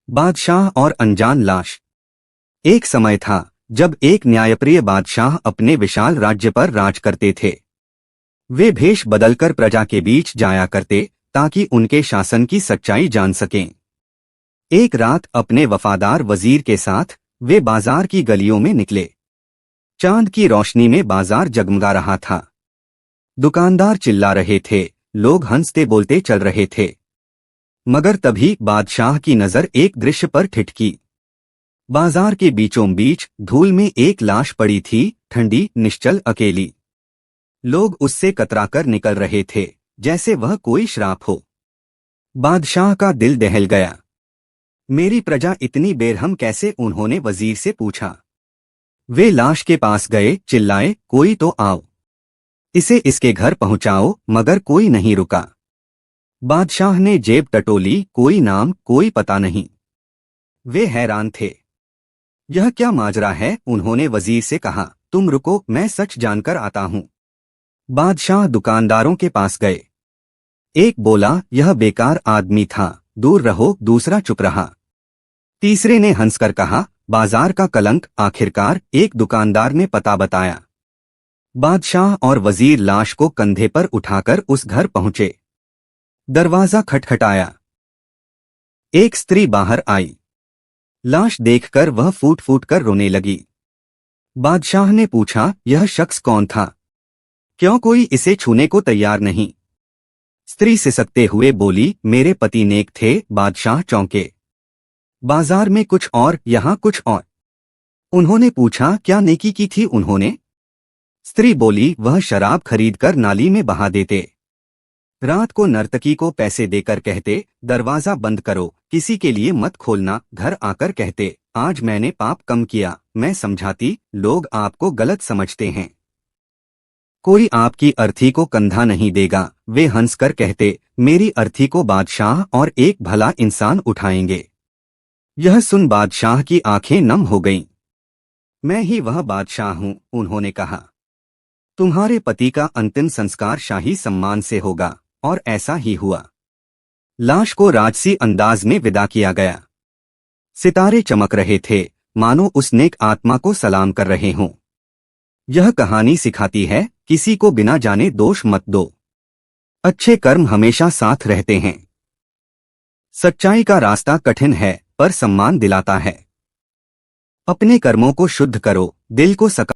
बादशाह और अनजान लाश। एक समय था जब एक न्यायप्रिय बादशाह अपने विशाल राज्य पर राज करते थे। वे भेष बदलकर प्रजा के बीच जाया करते ताकि उनके शासन की सच्चाई जान सकें। एक रात अपने वफादार वजीर के साथ वे बाजार की गलियों में निकले। चांद की रोशनी में बाजार जगमगा रहा था। दुकानदार चिल्ला रहे थे, लोग हंसते बोलते चल रहे थे। मगर तभी बादशाह की नजर एक दृश्य पर ठिठकी। बाजार के बीचों बीच धूल में एक लाश पड़ी थी, ठंडी, निश्चल, अकेली। लोग उससे कतराकर निकल रहे थे जैसे वह कोई श्राप हो। बादशाह का दिल दहल गया। मेरी प्रजा इतनी बेरहम कैसे? उन्होंने वजीर से पूछा। वे लाश के पास गए, चिल्लाए, कोई तो आओ, इसे इसके घर पहुंचाओ। मगर कोई नहीं रुका। बादशाह ने जेब टटोली, कोई नाम, कोई पता नहीं। वे हैरान थे। यह क्या माजरा है? उन्होंने वजीर से कहा। तुम रुको, मैं सच जानकर आता हूं। बादशाह दुकानदारों के पास गए। एक बोला, यह बेकार आदमी था, दूर रहो। दूसरा चुप रहा। तीसरे ने हंसकर कहा, बाजार का कलंक। आखिरकार एक दुकानदार ने पता बताया। बादशाह और वजीर लाश को कंधे पर उठाकर उस घर पहुंचे। दरवाजा खटखटाया। एक स्त्री बाहर आई। लाश देखकर वह फूट फूट कर रोने लगी। बादशाह ने पूछा, यह शख्स कौन था? क्यों कोई इसे छूने को तैयार नहीं? स्त्री सिसकते हुए बोली, मेरे पति नेक थे। बादशाह चौंके। बाजार में कुछ और, यहां कुछ और। उन्होंने पूछा, क्या नेकी की थी उन्होंने? स्त्री बोली, वह शराब खरीदकर नाली में बहा देते। रात को नर्तकी को पैसे देकर कहते, दरवाजा बंद करो, किसी के लिए मत खोलना। घर आकर कहते, आज मैंने पाप कम किया। मैं समझाती, लोग आपको गलत समझते हैं, कोई आपकी अर्थी को कंधा नहीं देगा। वे हंसकर कहते, मेरी अर्थी को बादशाह और एक भला इंसान उठाएंगे। यह सुन बादशाह की आंखें नम हो गईं। मैं ही वह बादशाह हूं, उन्होंने कहा। तुम्हारे पति का अंतिम संस्कार शाही सम्मान से होगा। और ऐसा ही हुआ। लाश को राजसी अंदाज में विदा किया गया। सितारे चमक रहे थे, मानो उस नेक आत्मा को सलाम कर रहे हों। यह कहानी सिखाती है, किसी को बिना जाने दोष मत दो। अच्छे कर्म हमेशा साथ रहते हैं। सच्चाई का रास्ता कठिन है, पर सम्मान दिलाता है। अपने कर्मों को शुद्ध करो, दिल को सका